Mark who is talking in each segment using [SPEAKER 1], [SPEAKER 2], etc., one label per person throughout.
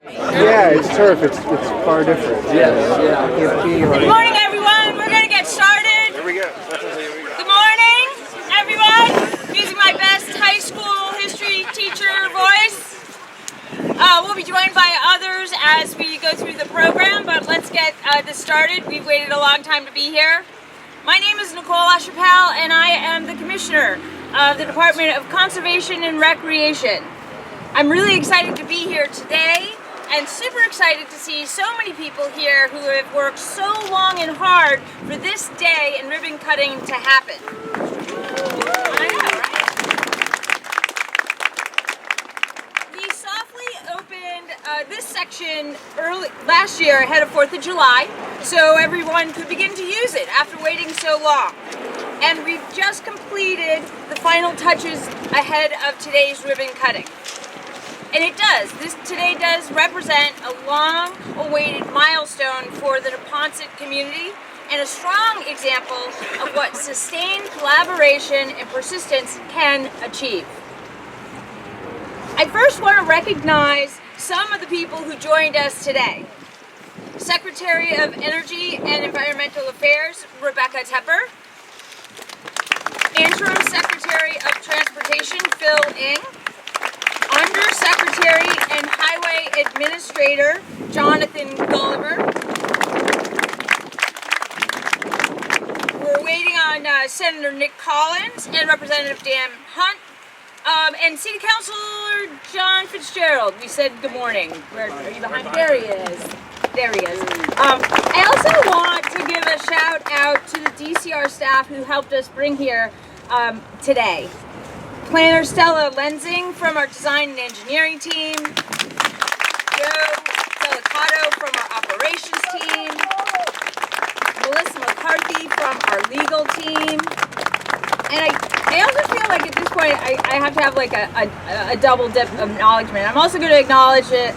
[SPEAKER 1] Yeah, it's turf. It's far different. Yeah.
[SPEAKER 2] Good morning, everyone. We're going to get started.
[SPEAKER 1] Here we go.
[SPEAKER 2] Good morning, everyone. Using my best high school history teacher voice. We'll be joined by others as we go through the program, but let's get this started. We've waited a long time to be here. My name is Nicole Lachapelle, and I am the Commissioner of the Department of Conservation and Recreation. I'm really excited to be here today and super excited to see so many people here who have worked so long and hard for this day and ribbon cutting to happen. I know, right? We softly opened this section last year ahead of 4th of July so everyone could begin to use it after waiting so long. And we've just completed the final touches ahead of today's ribbon cutting. And it does. Today does represent a long-awaited milestone for the Neponset community and a strong example of what sustained collaboration and persistence can achieve. I first want to recognize some of the people who joined us today. Secretary of Energy and Environmental Affairs, Rebecca Tepper. Interim Secretary of Transportation, Phil Ng. Undersecretary and Highway Administrator, Jonathan Gulliver. We're waiting on Senator Nick Collins and Representative Dan Hunt. And City Councilor John Fitzgerald. We said good morning. Where are you behind? There he is. There he is. I also want to give a shout out to the DCR staff who helped us bring here today. Planner Stella Lenzing from our design and engineering team. Joe Delicato from our operations team. Melissa McCarthy from our legal team. And I also feel like at this point I have to have like a double dip of acknowledgement. I'm also going to acknowledge it.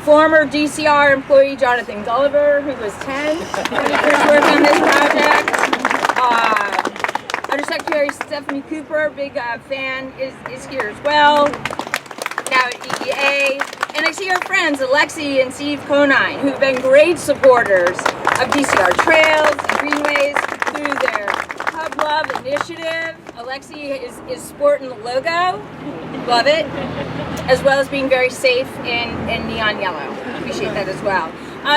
[SPEAKER 2] Former DCR employee Jonathan Gulliver, who was 10 when he first worked on this project. Undersecretary Stephanie Cooper, big fan, is here as well. Now at EPA. And I see our friends Alexi and Steve Conine, who've been great supporters of DCR trails and greenways through their Hub Love initiative. Alexi is sporting the logo. Love it. As well as being very safe in neon yellow. Appreciate that as well.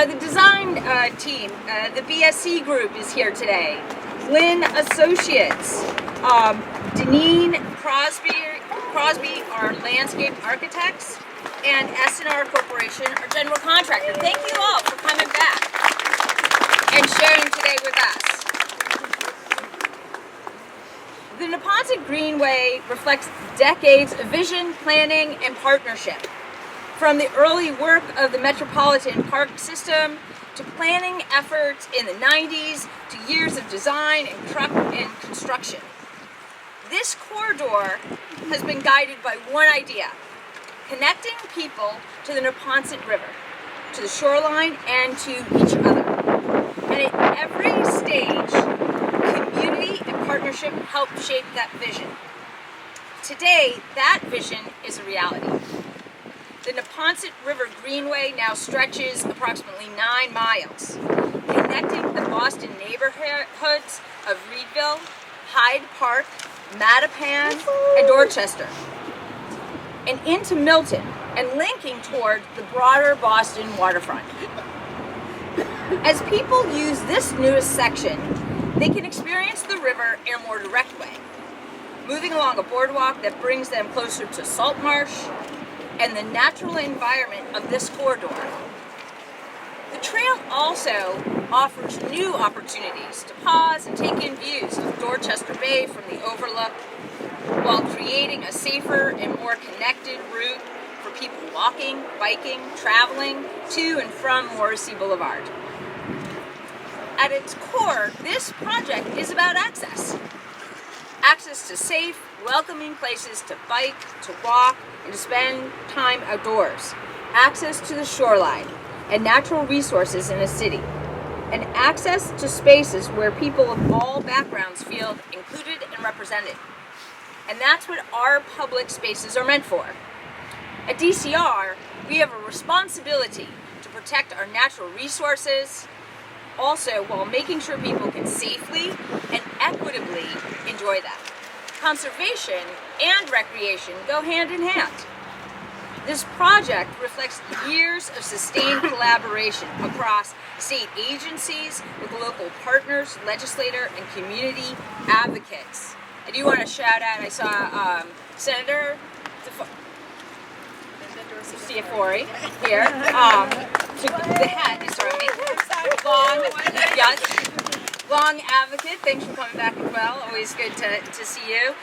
[SPEAKER 2] The design team, the BSC group is here today. Lynn Associates, Deneen Crosby, our landscape architects, and S&R Corporation, our general contractor. Thank you all for coming back and sharing today with us. The Neponset Greenway reflects decades of vision, planning, and partnership. From the early work of the Metropolitan Park System to planning efforts in the 90s to years of design and construction. This corridor has been guided by one idea: connecting people to the Neponset River, to the shoreline, and to each other. And at every stage, community and partnership helped shape that vision. Today, that vision is a reality. The Neponset River Greenway now stretches approximately 9 miles, connecting the Boston neighborhoods of Reedville, Hyde Park, Mattapan, and Dorchester, and into Milton, and linking toward the broader Boston waterfront. As people use this newest section, they can experience the river in a more direct way, moving along a boardwalk that brings them closer to salt marsh and the natural environment of this corridor. The trail also offers new opportunities to pause and take in views of Dorchester Bay from the overlook, while creating a safer and more connected route for people walking, biking, traveling to and from Morrissey Boulevard. At its core, this project is about access. Access to safe, welcoming places to bike, to walk, and to spend time outdoors. Access to the shoreline and natural resources in a city. And access to spaces where people of all backgrounds feel included and represented. And that's what our public spaces are meant for. At DCR, we have a responsibility to protect our natural resources, also while making sure people can safely and equitably enjoy them. Conservation and recreation go hand in hand. This project reflects years of sustained collaboration across state agencies with local partners, legislator, and community advocates. I do want to shout out, I saw Senator Stiafori here. The hat is sort of long advocate. Thanks for coming back as well. Always good to see you.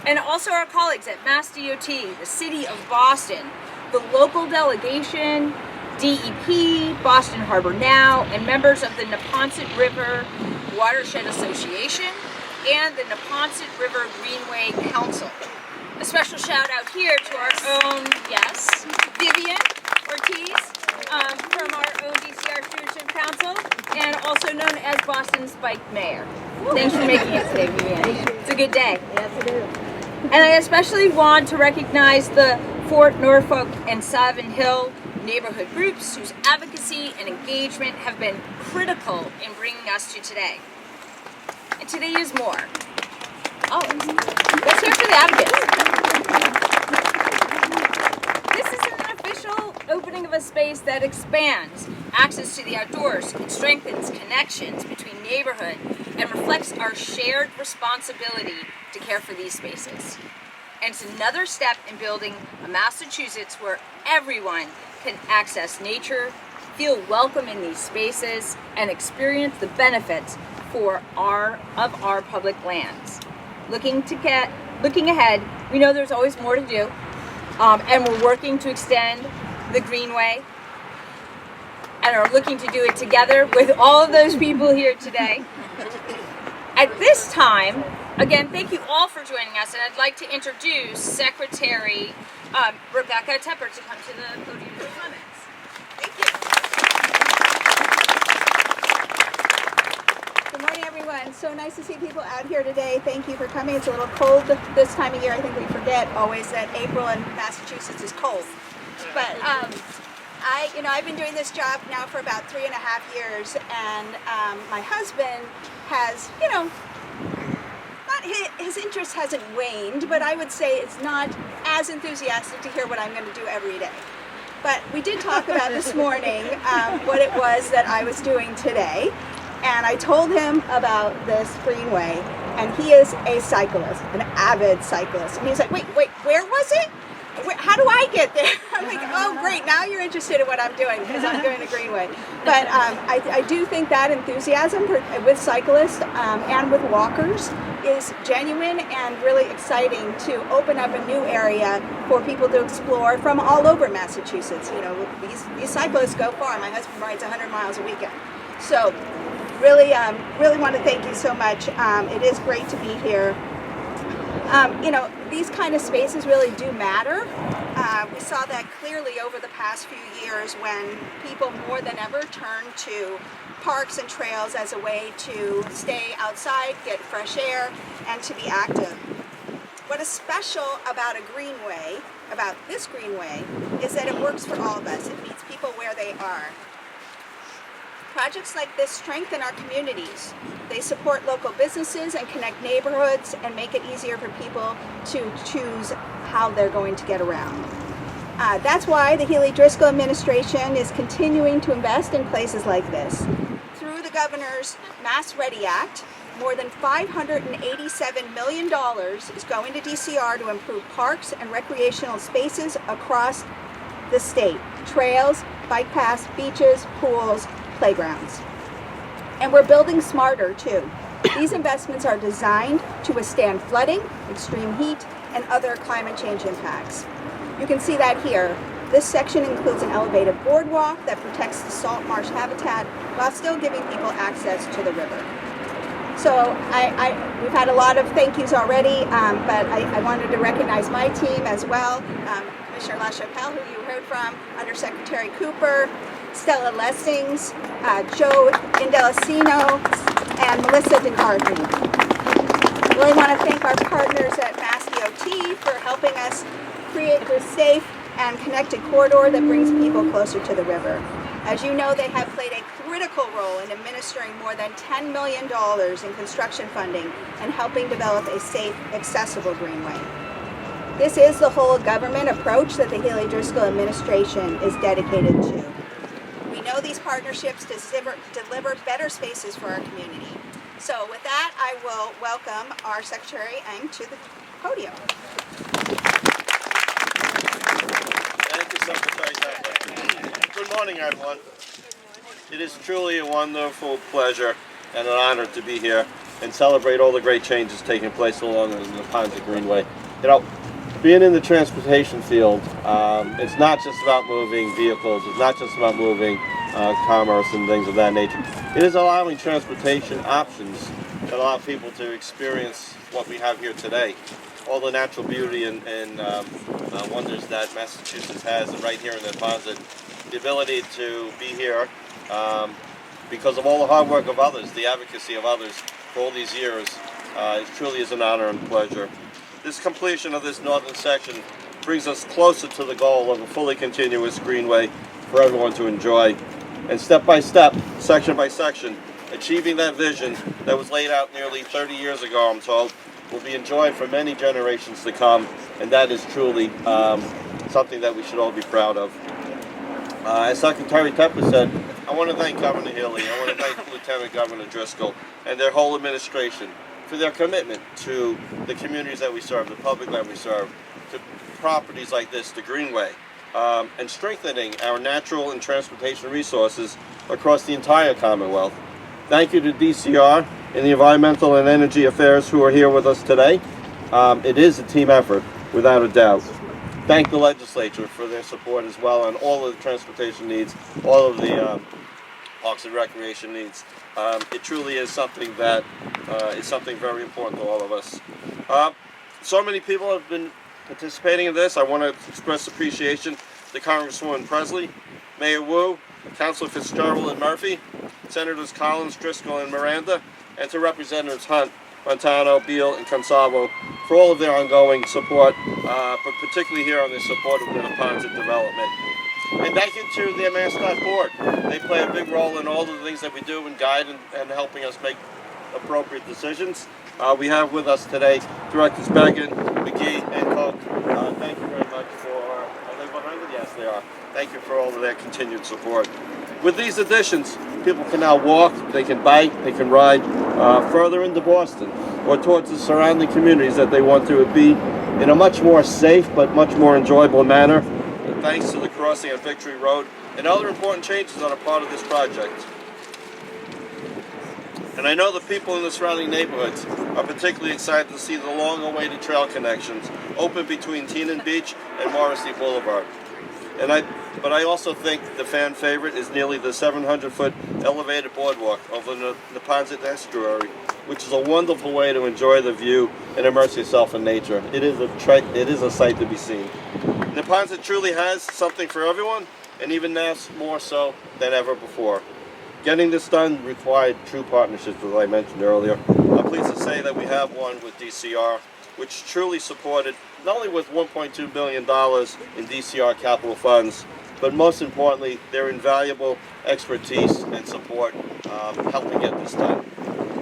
[SPEAKER 2] And also our colleagues at Mass DOT, the City of Boston, the local delegation, DEP, Boston Harbor Now, and members of the Neponset River Watershed Association and the Neponset River Greenway Council. A special shout out here to our own, yes, Vivian Ortiz from our own DCR Stewardship Council, and also known as Boston's Bike Mayor. Thanks for making it today, Vivian. It's a good day.
[SPEAKER 3] Yes, it is.
[SPEAKER 2] And I especially want to recognize the Fort Norfolk and Savin Hill neighborhood groups whose advocacy and engagement have been critical in bringing us to today. And today is more. Oh, let's hear for the advocates. This is an official opening of a space that expands access to the outdoors and strengthens connections between neighborhood and reflects our shared responsibility to care for these spaces. And it's another step in building a Massachusetts where everyone can access nature, feel welcome in these spaces, and experience the benefits of our public lands. Looking ahead, we know there's always more to do, and we're working to extend the Greenway, and are looking to do it together with all of those people here today. At this time, again, thank you all for joining us, and I'd like to introduce Secretary Rebecca Tepper to come to the podium for comments. Thank you.
[SPEAKER 3] Good morning, everyone. So nice to see people out here today. Thank you for coming. It's a little cold this time of year. I think we forget always that April in Massachusetts is cold. But I've been doing this job now for about 3.5 years, and my husband has, his interest hasn't waned, but I would say it's not as enthusiastic to hear what I'm going to do every day. But we did talk about this morning what it was that I was doing today, and I told him about this greenway, and he is a cyclist, an avid cyclist, and he's like, wait, where was it? How do I get there? I'm like, oh great, now you're interested in what I'm doing because I'm doing the Greenway. But I do think that enthusiasm with cyclists and with walkers is genuine and really exciting to open up a new area for people to explore from all over Massachusetts. These cyclists go far. My husband rides 100 miles a weekend. So really want to thank you so much. It is great to be here. These kind of spaces really do matter. We saw that clearly over the past few years when people more than ever turn to parks and trails as a way to stay outside, get fresh air, and to be active. What is special about about this greenway, is that it works for all of us. It meets people where they are. Projects like this strengthen our communities. They support local businesses and connect neighborhoods and make it easier for people to choose how they're going to get around. That's why the Healy-Driscoll administration is continuing to invest in places like this. Through the governor's Mass Ready Act, more than $587 million is going to DCR to improve parks and recreational spaces across the state. Trails, bike paths, beaches, pools, playgrounds. And we're building smarter too. These investments are designed to withstand flooding, extreme heat, and other climate change impacts. You can see that here. This section includes an elevated boardwalk that protects the salt marsh habitat while still giving people access to the river. So we've had a lot of thank yous already, but I wanted to recognize my team as well. Commissioner LaChapelle, who you heard from, Undersecretary Cooper, Stella Lessings, Joe Indelicino, and Melissa DeCartney. Really want to thank our partners at Mass DOT for helping helping us create this safe and connected corridor that brings people closer to the river. As you know, they have played a critical role in administering more than $10 million in construction funding and helping develop a safe, accessible greenway. This is the whole government approach that the Healy-Driscoll administration is dedicated to. We know these partnerships deliver better spaces for our community. So with that, I will welcome our Secretary Eng to the podium.
[SPEAKER 4] Thank you, Secretary Tucker. Good morning, everyone. It is truly a wonderful pleasure and an honor to be here and celebrate all the great changes taking place along the Neponset Greenway. You know, being in the transportation field, it's not just about moving vehicles, it's not just about moving commerce and things of that nature. It is allowing transportation options that allow people to experience what we have here today. All the natural beauty and wonders that Massachusetts has, and right here in Neponset, the ability to be here because of all the hard work of others, the advocacy of others for all these years, it truly is an honor and pleasure. This completion of this northern section brings us closer to the goal of a fully continuous greenway for everyone to enjoy. And step by step, section by section, achieving that vision that was laid out nearly 30 years ago, I'm told, will be enjoyed for many generations to come, and that is truly something that we should all be proud of. As Secretary Tepper said, I want to thank Governor Healy, I want to thank Lieutenant Governor Driscoll and their whole administration for their commitment to the communities that we serve, the public that we serve, to properties like this, the Greenway, and strengthening our natural and transportation resources across the entire Commonwealth. Thank you to DCR and the Environmental and Energy Affairs who are here with us today. It is a team effort, without a doubt. Thank the legislature for their support as well on all of the transportation needs, all of the Parks and Recreation needs. It truly is something that is something very important to all of us. So many people have been participating in this. I want to express appreciation to Congresswoman Presley, Mayor Wu, Councilor Fitzgerald and Murphy, Senators Collins, Driscoll, and Miranda, and to Representatives Hunt, Montano, Beal, and Consalvo for all of their ongoing support, but particularly here on the support of the Neponset development. And thank you to the Mascot Board. They play a big role in all the things that we do and guide and helping us make appropriate decisions. We have with us today Directors Began, McGee, and Koch. Thank you very much for, are they behind it? Yes, they are. Thank you for all of their continued support. With these additions, people can now walk, they can bike, they can ride further into Boston or towards the surrounding communities that they want to be in a much more safe but much more enjoyable manner, thanks to the crossing on Victory Road and other important changes that are part of this project. And I know the people in the surrounding neighborhoods are particularly excited to see the long-awaited trail connections open between Tenon Beach and Morrissey Boulevard. But I also think the fan favorite is nearly the 700-foot elevated boardwalk over the Neponset Estuary, which is a wonderful way to enjoy the view and immerse yourself in nature. It is a sight to be seen. Neponset truly has something for everyone, and even now more so than ever before. Getting this done required true partnerships, as I mentioned earlier. I'm pleased to say that we have one with DCR, which truly supported not only with $1.2 billion in DCR capital funds, but most importantly, their invaluable expertise and support helping get this done.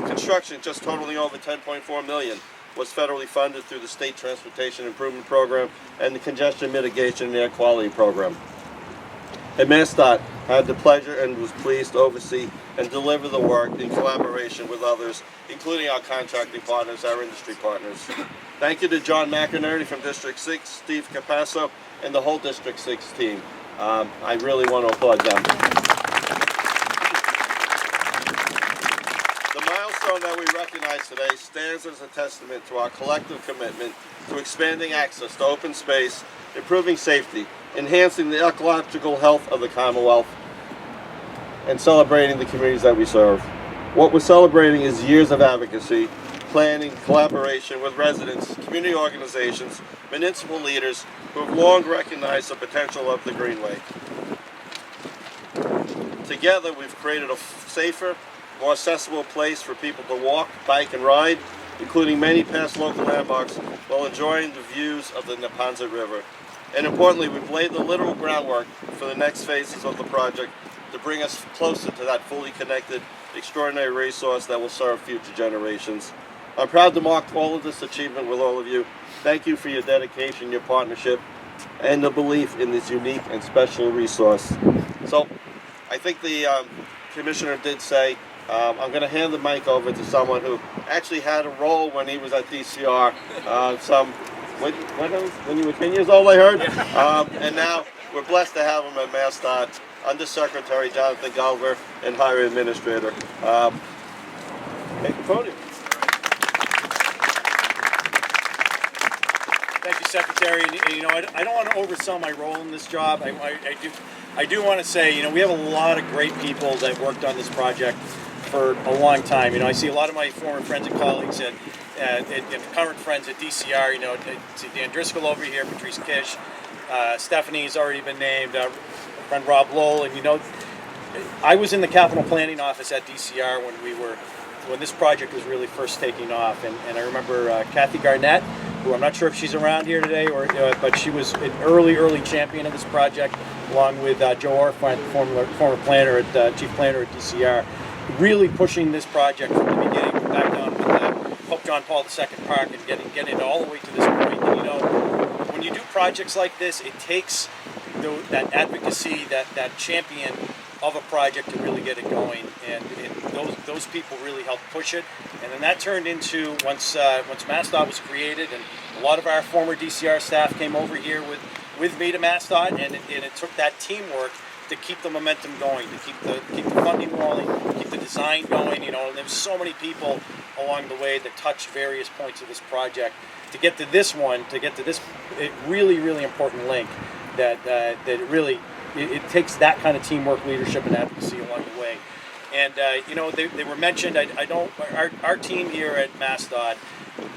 [SPEAKER 4] Construction, just totaling over $10.4 million, was federally funded through the State Transportation Improvement Program and the Congestion Mitigation and Air Quality Program. And MassDOT had the pleasure and was pleased to oversee and deliver the work in collaboration with others, including our contracting partners, our industry partners. Thank you to John McInerney from District 6, Steve Capasso, and the whole District 6 team. I really want to applaud them. The milestone that we recognize today stands as a testament to our collective commitment to expanding access to open space, improving safety, enhancing the ecological health of the Commonwealth, and celebrating the communities that we serve. What we're celebrating is years of advocacy, planning, collaboration with residents, community organizations, municipal leaders who have long recognized the potential of the Greenway. Together, we've created a safer, more accessible place for people to walk, bike, and ride, including many past local landmarks, while enjoying the views of the Neponset River. And importantly, we've laid the literal groundwork for the next phases of the project to bring us closer to that fully connected, extraordinary resource that will serve future generations. I'm proud to mark all of this achievement with all of you. Thank you for your dedication, your partnership, and the belief in this unique and special resource. So, I think the Commissioner did say, I'm going to hand the mic over to someone who actually had a role when he was at DCR, when you were 10 years old, I heard. And now we're blessed to have him at MassDOT, Undersecretary Jonathan Gulliver and Highway Administrator. Take the podium.
[SPEAKER 5] Thank you, Secretary. And, you know, I don't want to oversell my role in this job. I do want to say, you know, we have a lot of great people that worked on this project for a long time. You know, I see a lot of my former friends and colleagues and current friends at DCR. You know, to Dan Driscoll over here, Patrice Kish, Stephanie has already been named, friend Rob Lowell, and you know, I was in the capital planning office at DCR when this project was really first taking off, and I remember Kathy Garnett, who I'm not sure if she's around here today, but she was an early champion of this project, along with Joe Orfant, former planner at chief planner at DCR, really pushing this project from the beginning back down with Pope John Paul II Park and getting it all the way to this point. And, you know, when you do projects like this, it takes that advocacy, that champion of a project to really get it going, and those people really helped push it. And then that turned into, once MassDOT was created, and a lot of our former DCR staff came over here with me to MassDOT, and it took that teamwork to keep the momentum going, to keep the funding rolling, keep the design going. You know, and there were so many people along the way that touched various points of this project to get to this really important link that it takes that kind of teamwork, leadership, and advocacy along the way. And you know, they were mentioned. Our team here at MassDOT,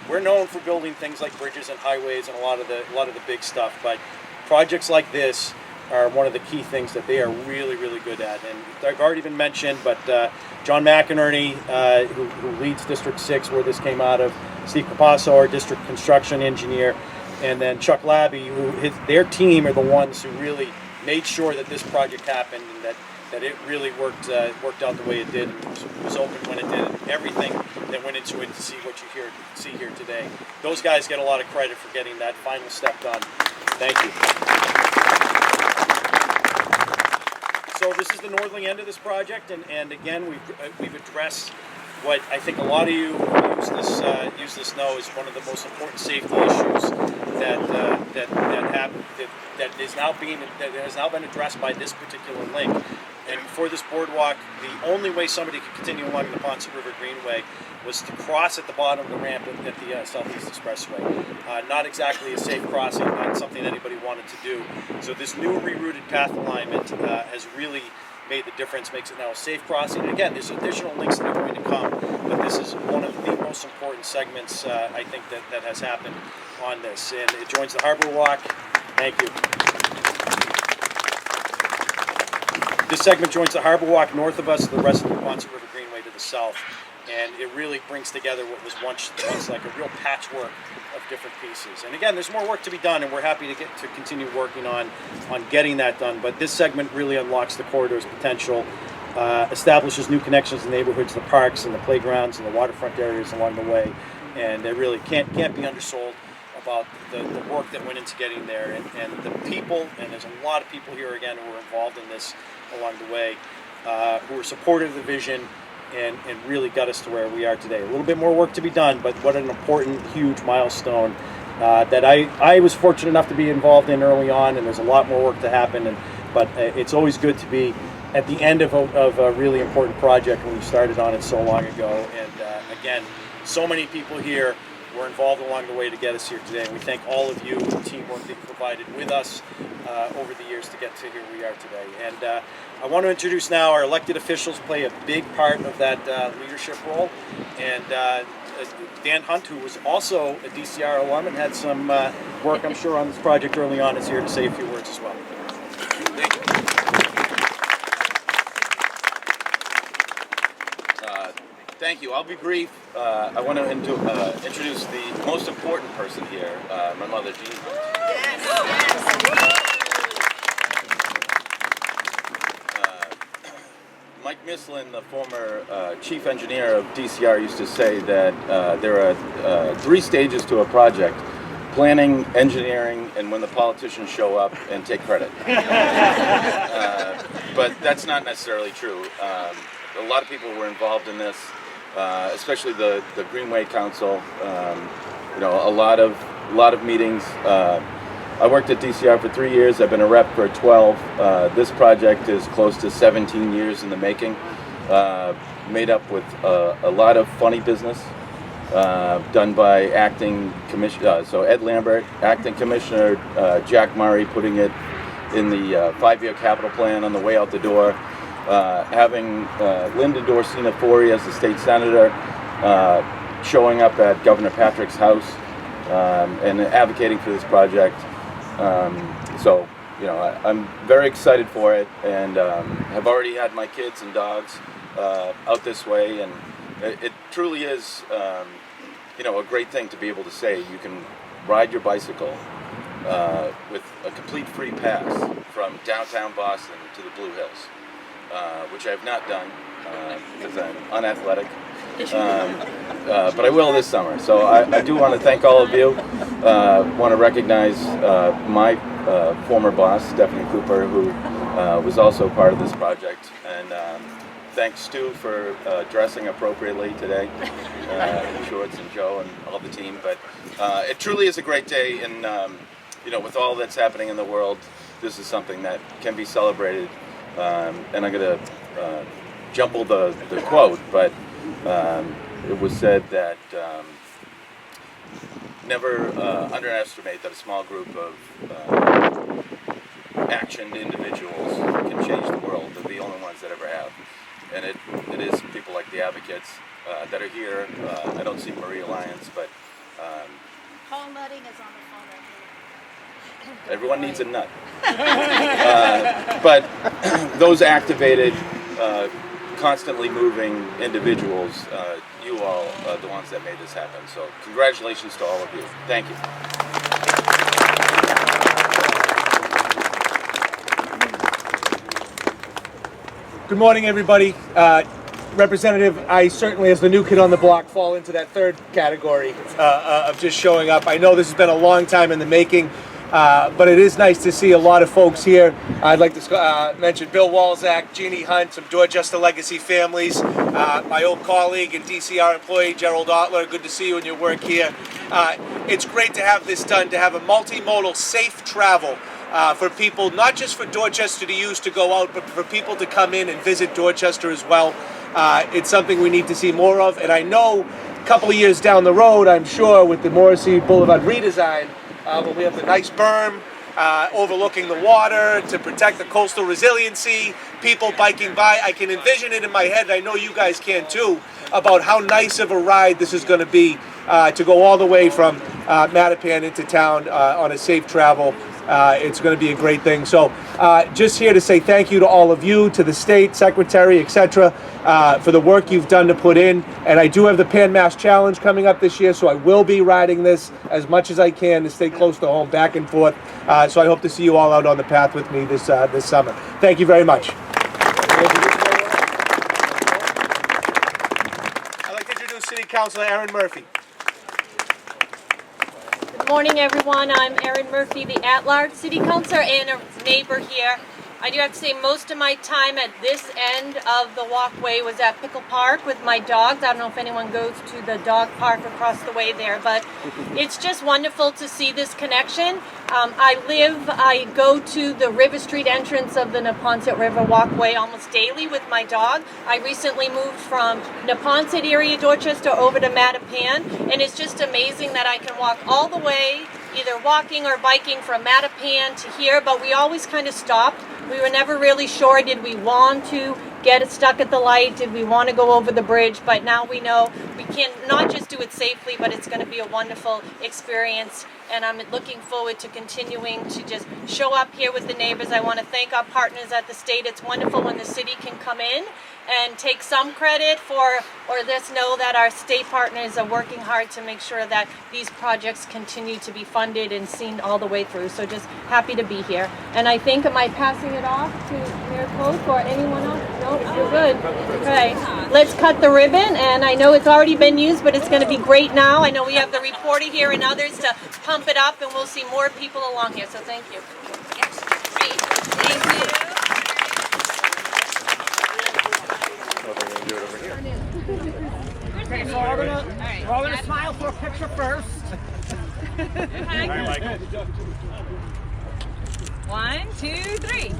[SPEAKER 5] we're known for building things like bridges and highways and a lot of the big stuff. But projects like this are one of the key things that they are really good at. And they've already been mentioned, but John McInerney, who leads District 6, where this came out of, Steve Capasso, our district construction engineer, and then Chuck Labby, their team are the ones who really made sure that this project happened and that it really worked out the way it did, and was open when it did, and everything that went into it to see what you see here today. Those guys get a lot of credit for getting that final step done. Thank you. So this is the northerly end of this project, and again, we've addressed what I think a lot of you who use this know is one of the most important safety issues that has now been addressed by this particular link. And for this boardwalk, the only way somebody could continue along the Neponset River Greenway was to cross at the bottom of the ramp at the Southeast Expressway. Not exactly a safe crossing, not something anybody wanted to do. So this new rerouted path alignment has really made the difference, makes it now a safe crossing. And again, there's additional links that are going to come, but this is one of the most important segments, I think, that has happened on this. And it joins the Harbor Walk. Thank you. This segment joins the Harbor Walk north of us, the rest of the Neponset River Greenway to the south. And it really brings together what was once like a real patchwork of different pieces. And again, there's more work to be done, and we're happy to continue working on getting that done. But this segment really unlocks the corridor's potential, establishes new connections to neighborhoods, the parks and the playgrounds and the waterfront areas along the way. And it really can't be undersold about the work that went into getting there, and the people, and there's a lot of people here again who were involved in this along the way, who were supportive of the vision and really got us to where we are today. A little bit more work to be done, but what an important, huge milestone that I was fortunate enough to be involved in early on, and there's a lot more work to happen. But it's always good to be at the end of a really important project when you started on it so long ago. And again, so many people here were involved along the way to get us here today. And we thank all of you and the teamwork that you provided with us over the years to get to here we are today. And I want to introduce now our elected officials play a big part of that leadership role. And Dan Hunt, who was also a DCR alum and had some work, I'm sure, on this project early on, is here to say a few words as well.
[SPEAKER 6] Thank you. Thank you. I'll be brief. I want to introduce the most important person here, my mother, Jean. Mike Mislin, the former chief engineer of DCR, used to say that there are 3 stages to a project: planning, engineering, and when the politicians show up and take credit. But that's not necessarily true. A lot of people were involved in this, especially the Greenway Council. You know, a lot of meetings. I worked at DCR for 3 years. I've been a rep for 12. This project is close to 17 years in the making. Made up with a lot of funny business done by acting commissioner. So Ed Lambert, acting commissioner, Jack Murray putting it in the 5-year capital plan on the way out the door. Having Linda Dorsina Fori as the state senator, showing up at Governor Patrick's house and advocating for this project. So, you know, I'm very excited for it, and have already had my kids and dogs out this way, and it truly is, you know, a great thing to be able to say you can ride your bicycle with a complete free pass from downtown Boston to the Blue Hills, which I have not done because I'm unathletic. But I will this summer. So I do want to thank all of you. Want to recognize my former boss, Stephanie Cooper, who was also part of this project. And thanks, Stu, for dressing appropriately today, in shorts, and Joe and all the team. But it truly is a great day, and you know, with all that's happening in the world, this is something that can be celebrated. And I'm going to jumble the quote, but it was said that never underestimate that a small group of actioned individuals can change the world. They're the only ones that ever have. And it is people like the advocates that are here. I don't see Maria Lyons, but
[SPEAKER 7] Paul Nutting is on the phone right here.
[SPEAKER 6] everyone needs a nut. But those activated, constantly moving individuals, you all are the ones that made this happen. So congratulations to all of you. Thank you.
[SPEAKER 8] Good morning, everybody. Representative, I certainly, as the new kid on the block, fall into that third category of just showing up. I know this has been a long time in the making, but it is nice to see a lot of folks here. I'd like to mention Bill Walzak, Jeannie Hunt, some Dorchester Legacy families, my old colleague and DCR employee, Gerald Otler. Good to see you and your work here. It's great to have this done, to have a multimodal safe travel for people, not just for Dorchester to use to go out, but for people to come in and visit Dorchester as well. It's something we need to see more of, and I know a couple of years down the road, I'm sure, with the Morrissey Boulevard redesign, when we have the nice berm overlooking the water to protect the coastal resiliency, people biking by, I can envision it in my head, and I know you guys can too, about how nice of a ride this is going to be to go all the way from Mattapan into town on a safe travel. It's going to be a great thing. So just here to say thank you to all of you, to the state secretary, etc., for the work you've done to put in. And I do have the Pan Mass Challenge coming up this year, so I will be riding this as much as I can to stay close to home, back and forth. So I hope to see you all out on the path with me this summer. Thank you very much. I'd like to introduce City Councilor Erin Murphy.
[SPEAKER 9] Good morning, everyone. I'm Erin Murphy, the at-large city councilor and a neighbor here. I do have to say most of my time at this end of the walkway was at Pickle Park with my dogs. I don't know if anyone goes to the dog park across the way there, but it's just wonderful to see this connection. I go to the River Street entrance of the Neponset River walkway almost daily with my dog. I recently moved from Neponset area, Dorchester, over to Mattapan, and it's just amazing that I can walk all the way, either walking or biking from Mattapan to here, but we always kind of stopped. We were never really sure, did we want to get stuck at the light, did we want to go over the bridge, but now we know we can not just do it safely, but it's going to be a wonderful experience and I'm looking forward to continuing to just show up here with the neighbors. I want to thank our partners at the state. It's wonderful when the city can come in and take some credit for, or let us know that our state partners are working hard to make sure that these projects continue to be funded and seen all the way through. So just happy to be here. And I think, am I passing it off to Mayor Post or anyone else? No, you're good. Okay, let's cut the ribbon. And I know it's already been used, but it's going to be great now. I know we have the reporter here and others to pump it up, and we'll see more people along here. So thank you.
[SPEAKER 2] Yes, great. Thank you.
[SPEAKER 8] Okay, so we're gonna smile for a picture first.
[SPEAKER 2] One, two, three.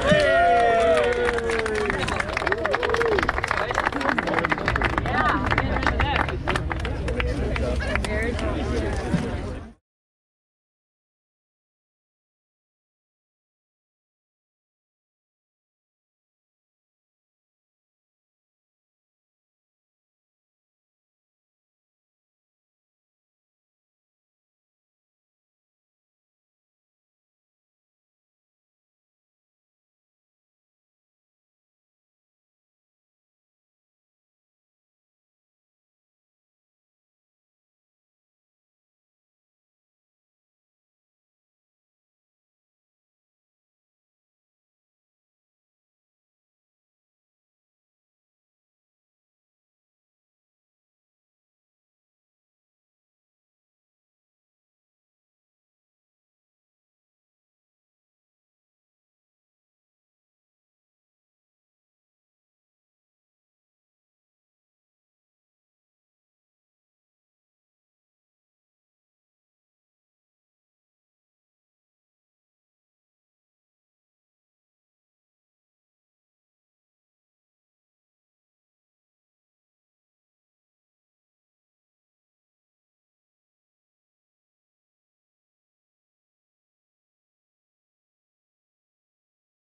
[SPEAKER 8] Hey!